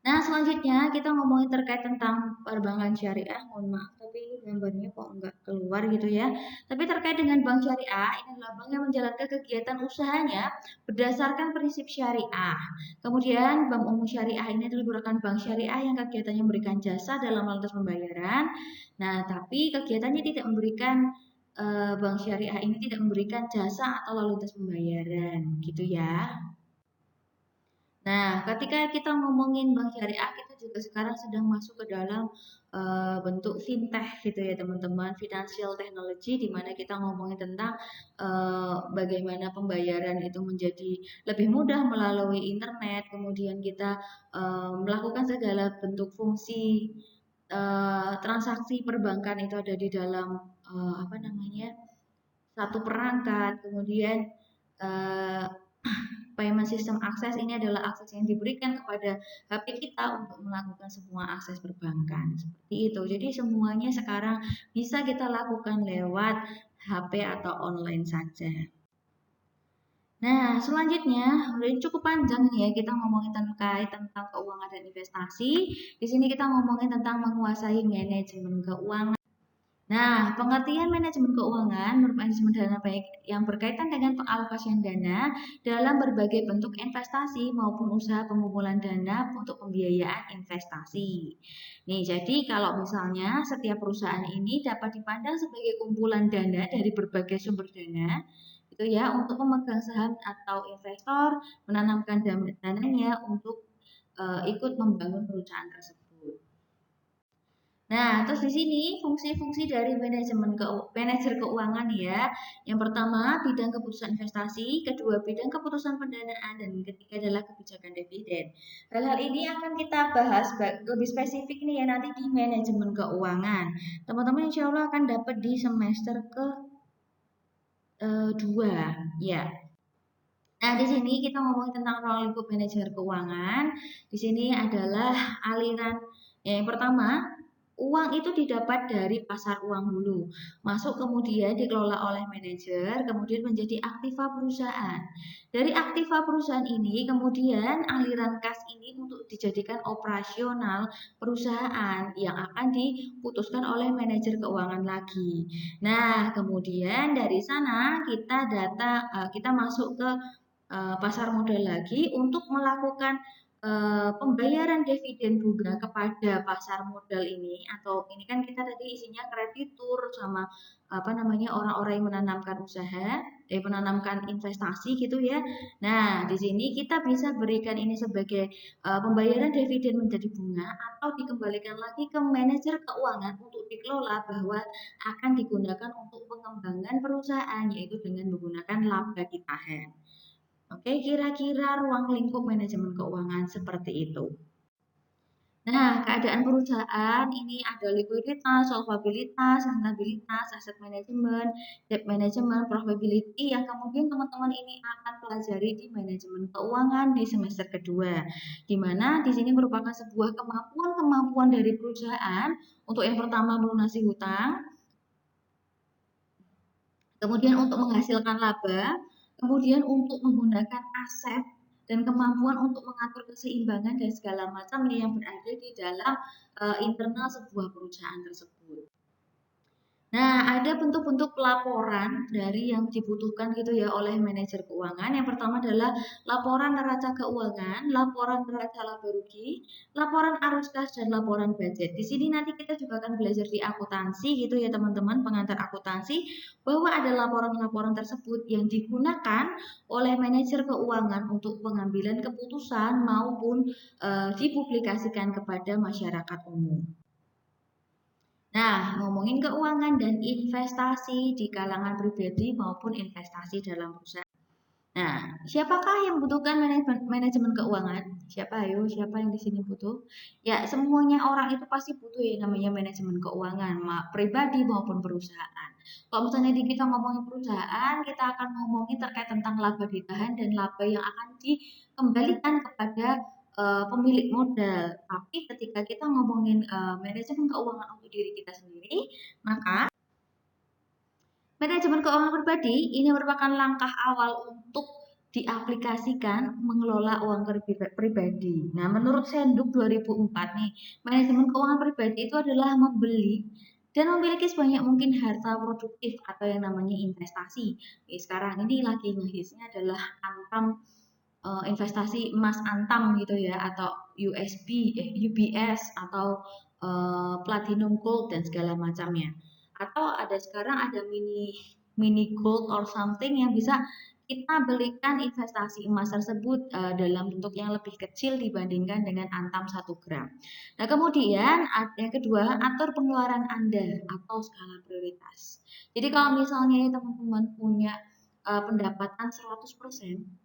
Nah, selanjutnya kita ngomongin terkait tentang perbankan syariah. Mohon maaf, tapi ini gambarnya kok nggak keluar gitu ya. Tapi terkait dengan bank syariah, ini adalah bank yang menjalankan kegiatan usahanya berdasarkan prinsip syariah. Kemudian, bank umum syariah ini adalah merupakan bank syariah yang kegiatannya memberikan jasa dalam lintas pembayaran. Nah, tapi kegiatannya tidak memberikan bank syariah ini tidak memberikan jasa atau lalu lintas pembayaran, gitu ya. Nah, ketika kita ngomongin bank syariah, kita juga sekarang sedang masuk ke dalam bentuk fintech gitu ya teman-teman, financial technology, di mana kita ngomongin tentang bagaimana pembayaran itu menjadi lebih mudah melalui internet, kemudian kita melakukan segala bentuk fungsi transaksi perbankan itu ada di dalam satu perangkat, kemudian eh, payment system akses ini adalah akses yang diberikan kepada HP kita untuk melakukan semua akses perbankan. Seperti itu. Jadi semuanya sekarang bisa kita lakukan lewat HP atau online saja. Nah, selanjutnya, udah cukup panjang nih ya kita ngomongin terkait tentang keuangan dan investasi. Di sini kita ngomongin tentang menguasai manajemen keuangan. Nah, pengertian manajemen keuangan merupakan manajemen dana baik yang berkaitan dengan pengalokasian dana dalam berbagai bentuk investasi maupun usaha pengumpulan dana untuk pembiayaan investasi. Nih, jadi kalau misalnya setiap perusahaan ini dapat dipandang sebagai kumpulan dana dari berbagai sumber dana, itu ya, untuk memegang saham atau investor menanamkan dananya untuk ikut membangun perusahaan tersebut. Nah, terus di sini fungsi-fungsi dari manajer keuangan ya. Yang pertama, bidang keputusan investasi, kedua bidang keputusan pendanaan, dan yang ketiga adalah kebijakan dividen. Hal-hal ini akan kita bahas lebih spesifik nih ya nanti di manajemen keuangan. Teman-teman insya Allah akan dapat di semester ke 2 ya. Nah, di sini kita ngomongin tentang ruang lingkup manajer keuangan. Di sini adalah aliran yang pertama, uang itu didapat dari pasar uang dulu, masuk kemudian dikelola oleh manajer, kemudian menjadi aktiva perusahaan. Dari aktiva perusahaan ini, kemudian aliran kas ini untuk dijadikan operasional perusahaan yang akan diputuskan oleh manajer keuangan lagi. Nah, kemudian dari sana kita masuk ke pasar modal lagi untuk melakukan pembayaran dividen bunga kepada pasar modal ini, atau ini kan kita tadi isinya kreditur sama orang-orang yang menanamkan menanamkan investasi gitu ya. Nah, di sini kita bisa berikan ini sebagai pembayaran dividen menjadi bunga atau dikembalikan lagi ke manajer keuangan untuk dikelola bahwa akan digunakan untuk pengembangan perusahaan yaitu dengan menggunakan laba ditahan. Oke, kira-kira ruang lingkup manajemen keuangan seperti itu. Nah, keadaan perusahaan ini ada likuiditas, solvabilitas, rentabilitas, aset manajemen, debt management, profitability yang kemudian teman-teman ini akan pelajari di manajemen keuangan di semester kedua. Di mana di sini merupakan sebuah kemampuan dari perusahaan untuk yang pertama melunasi hutang, kemudian untuk menghasilkan laba, kemudian untuk menggunakan aset dan kemampuan untuk mengatur keseimbangan dan segala macam yang berada di dalam internal sebuah perusahaan tersebut. Nah, ada bentuk-bentuk pelaporan dari yang dibutuhkan gitu ya oleh manajer keuangan. Yang pertama adalah laporan neraca keuangan, laporan neraca laba rugi, laporan arus kas, dan laporan budget. Di sini nanti kita juga akan belajar di akuntansi gitu ya teman-teman, pengantar akuntansi, bahwa ada laporan-laporan tersebut yang digunakan oleh manajer keuangan untuk pengambilan keputusan maupun dipublikasikan kepada masyarakat umum. Nah, ngomongin keuangan dan investasi di kalangan pribadi maupun investasi dalam perusahaan. Nah, siapakah yang membutuhkan manajemen, manajemen keuangan? Siapa ayo? Siapa yang di sini butuh? Ya, semuanya orang itu pasti butuh ya namanya manajemen keuangan, pribadi maupun perusahaan. Kalau misalnya di kita ngomongin perusahaan, kita akan ngomongin terkait tentang laba ditahan dan laba yang akan dikembalikan kepada pemilik modal. Tapi ketika kita ngomongin manajemen keuangan untuk diri kita sendiri, maka manajemen keuangan pribadi ini merupakan langkah awal untuk diaplikasikan mengelola uang pribadi. Nah, menurut Senduk 2004 nih, manajemen keuangan pribadi itu adalah membeli dan memiliki sebanyak mungkin harta produktif atau yang namanya investasi. Sekarang ini lagi ngehisnya adalah antam investasi emas antam gitu ya, atau UBS atau platinum gold dan segala macamnya. Atau ada sekarang ada mini mini gold or something yang bisa kita belikan investasi emas tersebut dalam bentuk yang lebih kecil dibandingkan dengan antam 1 gram. Nah, kemudian yang kedua, atur pengeluaran Anda atau skala prioritas. Jadi kalau misalnya teman-teman punya pendapatan 100%,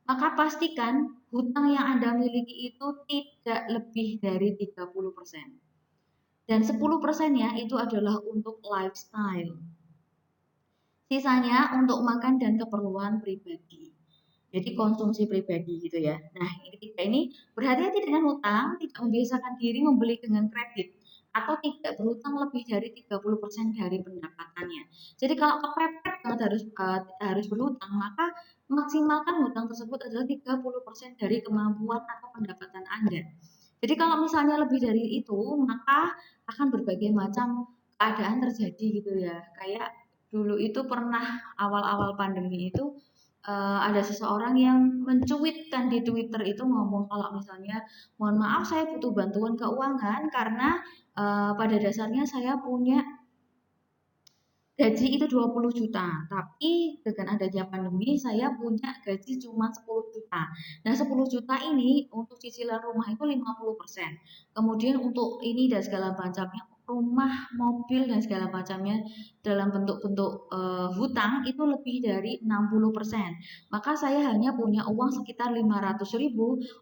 maka pastikan hutang yang Anda miliki itu tidak lebih dari 30%. Dan 10%-nya itu adalah untuk lifestyle. Sisanya untuk makan dan keperluan pribadi. Jadi konsumsi pribadi gitu ya. Nah, yang ketiga ini berhati-hati dengan hutang, tidak membiasakan diri membeli dengan kredit atau tidak berhutang lebih dari 30% dari pendapatannya. Jadi kalau kepepet banget harus berhutang, maka maksimalkan hutang tersebut adalah 30% dari kemampuan atau pendapatan Anda. Jadi kalau misalnya lebih dari itu, maka akan berbagai macam keadaan terjadi gitu ya. Kayak dulu itu pernah awal-awal pandemi itu ada seseorang yang mencuitkan di Twitter itu ngomong kalau misalnya mohon maaf saya butuh bantuan keuangan karena pada dasarnya saya punya gaji itu 20 juta, tapi dengan adanya pandemi saya punya gaji cuma 10 juta. Nah, 10 juta ini untuk cicilan rumah itu 50%. Kemudian untuk ini dan segala macamnya, rumah, mobil dan segala macamnya dalam bentuk-bentuk hutang itu lebih dari 60%. Maka saya hanya punya uang sekitar 500.000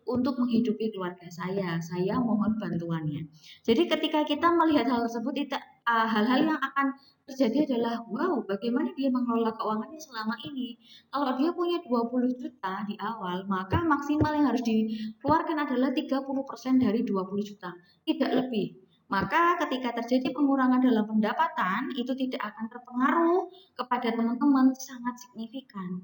untuk menghidupi keluarga saya. Saya mohon bantuannya. Jadi ketika kita melihat hal tersebut, hal-hal yang akan terjadi adalah, wow, bagaimana dia mengelola keuangannya selama ini. Kalau dia punya 20 juta di awal, maka maksimal yang harus dikeluarkan adalah 30% dari 20 juta, tidak lebih. Maka ketika terjadi pengurangan dalam pendapatan, itu tidak akan terpengaruh kepada teman-teman sangat signifikan.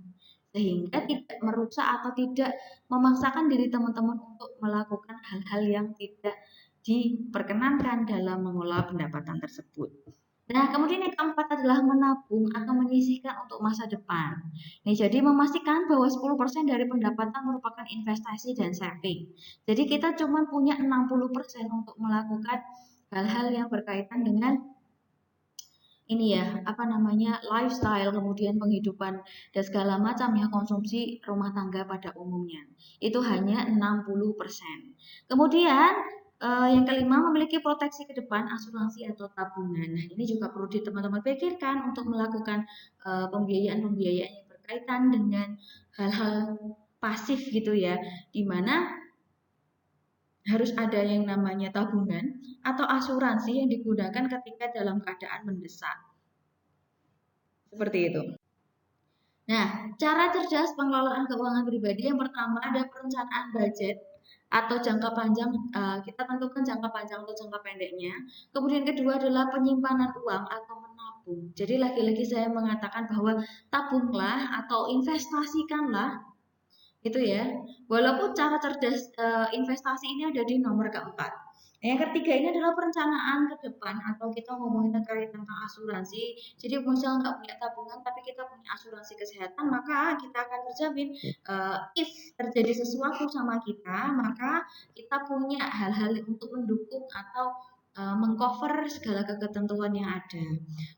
Sehingga tidak merusak atau tidak memaksakan diri teman-teman untuk melakukan hal-hal yang tidak diperkenankan dalam mengelola pendapatan tersebut. Nah, kemudian yang keempat adalah menabung atau menyisihkan untuk masa depan. Nih, jadi memastikan bahwa 10% dari pendapatan merupakan investasi dan saving. Jadi kita cuma punya 60% untuk melakukan hal-hal yang berkaitan dengan ini ya, apa namanya, lifestyle, kemudian penghidupan dan segala macam ya, konsumsi rumah tangga pada umumnya. Itu hanya 60%. Kemudian yang kelima, memiliki proteksi ke depan, asuransi atau tabungan. Nah, ini juga perlu teman-teman pikirkan untuk melakukan pembiayaan-pembiayaan yang berkaitan dengan hal-hal pasif gitu ya, di mana harus ada yang namanya tabungan atau asuransi yang digunakan ketika dalam keadaan mendesak. Seperti itu. Nah, cara cerdas pengelolaan keuangan pribadi yang pertama ada perencanaan budget atau jangka panjang, kita tentukan jangka panjang atau jangka pendeknya. Kemudian kedua adalah penyimpanan uang atau menabung. Jadi lagi-lagi saya mengatakan bahwa tabunglah atau investasikanlah itu ya. Walaupun cara cerdas investasi ini ada di nomor keempat. Yang ketiga ini adalah perencanaan ke depan atau kita ngomongin terkait tentang asuransi. Jadi misal nggak punya tabungan tapi kita punya asuransi kesehatan, maka kita akan terjamin if terjadi sesuatu sama kita, maka kita punya hal-hal untuk mendukung atau mengcover segala ketentuan yang ada.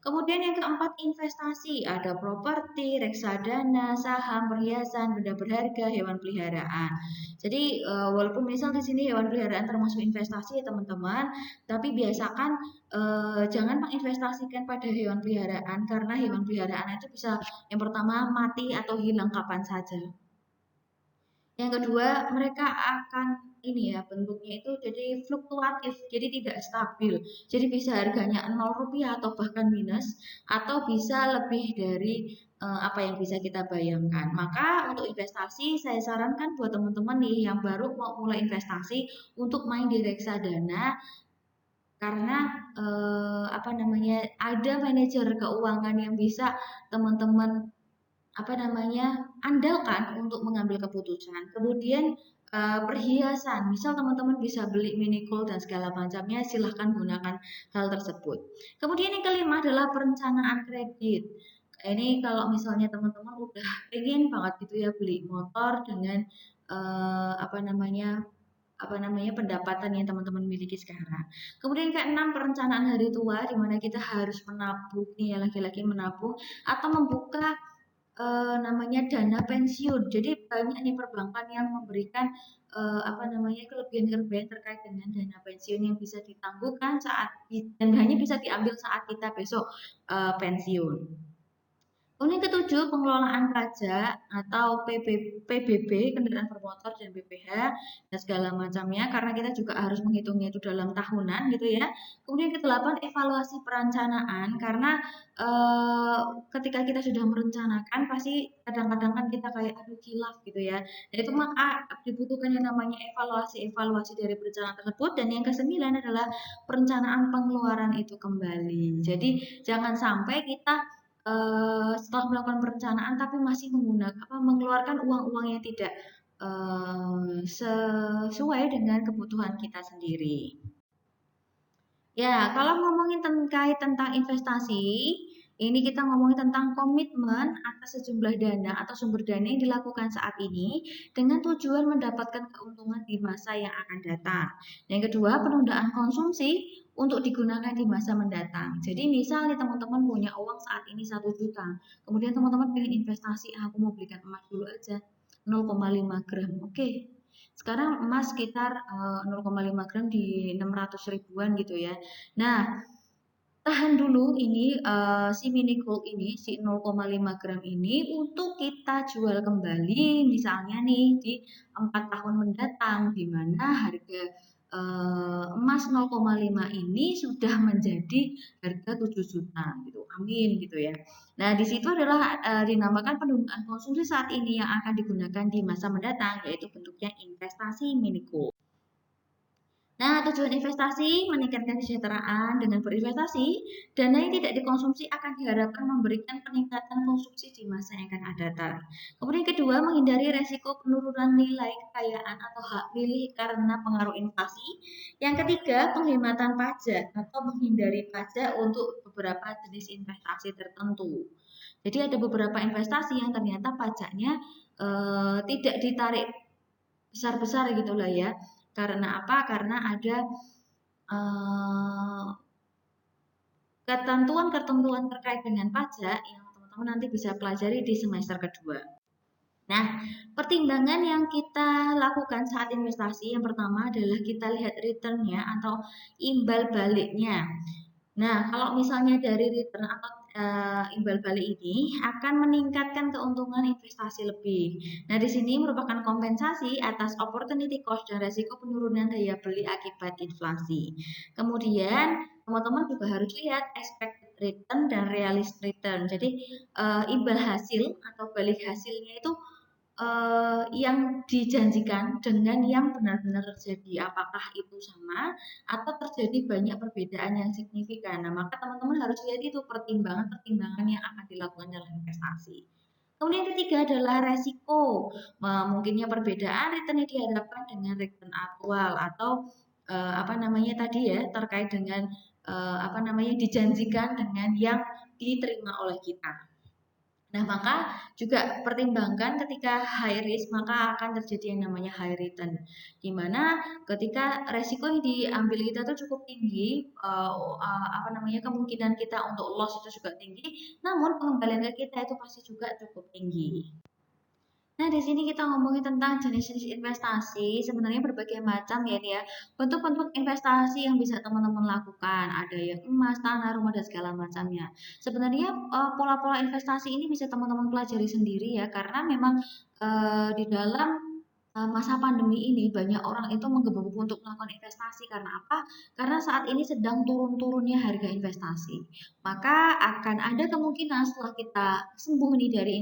Kemudian yang keempat investasi, ada properti, reksadana, saham, perhiasan, benda berharga, hewan peliharaan. Jadi walaupun misal di sini hewan peliharaan termasuk investasi ya teman-teman, tapi biasakan jangan menginvestasikan pada hewan peliharaan karena hewan peliharaan itu bisa yang pertama mati atau hilang kapan saja. Yang kedua, mereka akan ini ya bentuknya itu jadi fluktuatif, jadi tidak stabil. Jadi bisa harganya 0 rupiah atau bahkan minus atau bisa lebih dari apa yang bisa kita bayangkan. Maka untuk investasi saya sarankan buat teman-teman nih yang baru mau mulai investasi untuk main di reksadana karena apa namanya ada manajer keuangan yang bisa teman-teman apa namanya andalkan untuk mengambil keputusan. Kemudian perhiasan, misal teman-teman bisa beli mini gold dan segala macamnya, silahkan gunakan hal tersebut. Kemudian yang kelima adalah perencanaan kredit. Ini kalau misalnya teman-teman udah pengen banget gitu ya beli motor dengan apa namanya pendapatan yang teman-teman miliki sekarang. Kemudian keenam perencanaan hari tua di mana kita harus menabung nih ya laki-laki menabung atau membuka namanya dana pensiun. Jadi banyak nih perbankan yang memberikan apa namanya kelebihan-kelebihan terkait dengan dana pensiun yang bisa ditangguhkan saat dan hanya bisa diambil saat kita besok pensiun. Kemudian ketujuh, pengelolaan pajak atau PBB, kendaraan bermotor dan BPH dan segala macamnya karena kita juga harus menghitungnya itu dalam tahunan gitu ya. Kemudian kedelapan, evaluasi perencanaan karena ketika kita sudah merencanakan pasti kadang-kadang kan kita kayak aduh kilaf gitu ya. Dan itu maka dibutuhkan yang namanya evaluasi dari perencanaan tersebut dan yang kesembilan adalah perencanaan pengeluaran itu kembali. Jadi jangan sampai kita setelah melakukan perencanaan tapi masih mengeluarkan uang-uang yang tidak sesuai dengan kebutuhan kita sendiri. Ya, kalau ngomongin terkait tentang investasi, ini kita ngomongin tentang komitmen atas sejumlah dana atau sumber dana yang dilakukan saat ini dengan tujuan mendapatkan keuntungan di masa yang akan datang. Yang kedua, penundaan konsumsi untuk digunakan di masa mendatang. Jadi misalnya teman-teman punya uang saat ini 1 juta, kemudian teman-teman pengen investasi, aku mau belikan emas dulu aja 0,5 gram. Oke, sekarang emas sekitar 0,5 gram di 600 ribuan gitu ya. Nah, tahan dulu ini si mini gold ini, si 0,5 gram ini untuk kita jual kembali misalnya nih di 4 tahun mendatang di mana harga emas 0,5 ini sudah menjadi harga 7 juta gitu. Amin gitu ya. Nah, di situ adalah dinamakan penundaan konsumsi saat ini yang akan digunakan di masa mendatang yaitu bentuknya investasi mini gold. Nah, tujuan investasi meningkatkan kesejahteraan dengan berinvestasi, dana yang tidak dikonsumsi akan diharapkan memberikan peningkatan konsumsi di masa yang akan datang. Kemudian kedua, menghindari resiko penurunan nilai kekayaan atau hak pilih karena pengaruh inflasi. Yang ketiga, penghematan pajak atau menghindari pajak untuk beberapa jenis investasi tertentu. Jadi ada beberapa investasi yang ternyata pajaknya tidak ditarik besar-besar gitulah ya. Karena apa? Karena ada ketentuan-ketentuan terkait dengan pajak yang teman-teman nanti bisa pelajari di semester kedua. Nah, pertimbangan yang kita lakukan saat investasi yang pertama adalah kita lihat return-nya atau imbal baliknya. Nah, kalau misalnya dari return atau imbal balik ini akan meningkatkan keuntungan investasi lebih. Nah, di sini merupakan kompensasi atas opportunity cost dan resiko penurunan daya beli akibat inflasi. Kemudian, teman-teman juga harus lihat expected return dan realistic return. Jadi, imbal hasil atau balik hasilnya itu yang dijanjikan dengan yang benar-benar terjadi. Apakah itu sama atau terjadi banyak perbedaan yang signifikan. Nah, maka teman-teman harus lihat itu pertimbangan-pertimbangan yang akan dilakukan dalam investasi. Kemudian ketiga adalah resiko. Mungkinnya perbedaan return yang diharapkan dengan return aktual atau apa namanya tadi ya terkait dengan apa namanya dijanjikan dengan yang diterima oleh kita. Nah, maka juga pertimbangkan ketika high risk, maka akan terjadi yang namanya high return. Di mana ketika resiko yang diambil kita tuh cukup tinggi, apa namanya, kemungkinan kita untuk loss itu juga tinggi, namun pengembalian ke kita itu pasti juga cukup tinggi. Nah, di sini kita ngomongin tentang jenis-jenis investasi. Sebenarnya berbagai macam ya, dia bentuk-bentuk investasi yang bisa teman-teman lakukan. Ada yang emas, tanah, rumah, dan segala macamnya. Sebenarnya pola-pola investasi ini bisa teman-teman pelajari sendiri ya, karena memang di dalam masa pandemi ini banyak orang itu menggebu-gebu untuk melakukan investasi karena apa? Karena saat ini sedang turun-turunnya harga investasi. Maka akan ada kemungkinan setelah kita sembuh nih dari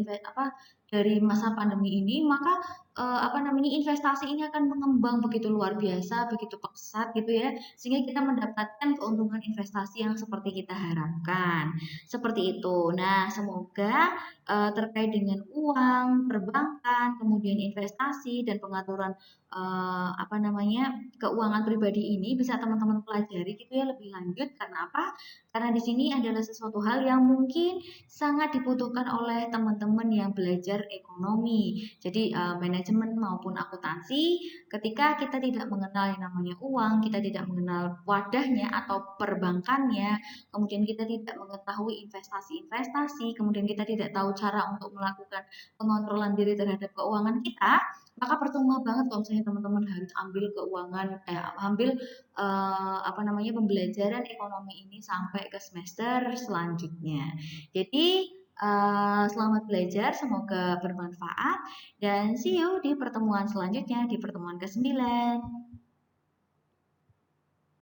dari masa pandemi ini, maka apa namanya, investasi ini akan mengembang begitu luar biasa, begitu pesat gitu ya, sehingga kita mendapatkan keuntungan investasi yang seperti kita harapkan. Seperti itu. Nah, semoga terkait dengan uang, perbankan, kemudian investasi dan pengaturan apa namanya, keuangan pribadi ini bisa teman-teman pelajari gitu ya lebih lanjut. Karena apa? Karena di sini adalah sesuatu hal yang mungkin sangat dibutuhkan oleh teman-teman yang belajar ekonomi. Jadi manajemen maupun akuntansi, ketika kita tidak mengenal yang namanya uang, kita tidak mengenal wadahnya atau perbankannya, kemudian kita tidak mengetahui investasi-investasi, kemudian kita tidak tahu cara untuk melakukan pengontrolan diri terhadap keuangan kita, maka percuma banget kalau misalnya teman-teman harus ambil keuangan, ambil apa namanya, pembelajaran ekonomi ini sampai ke semester selanjutnya. Jadi selamat belajar, semoga bermanfaat dan see you di pertemuan selanjutnya di pertemuan ke-9.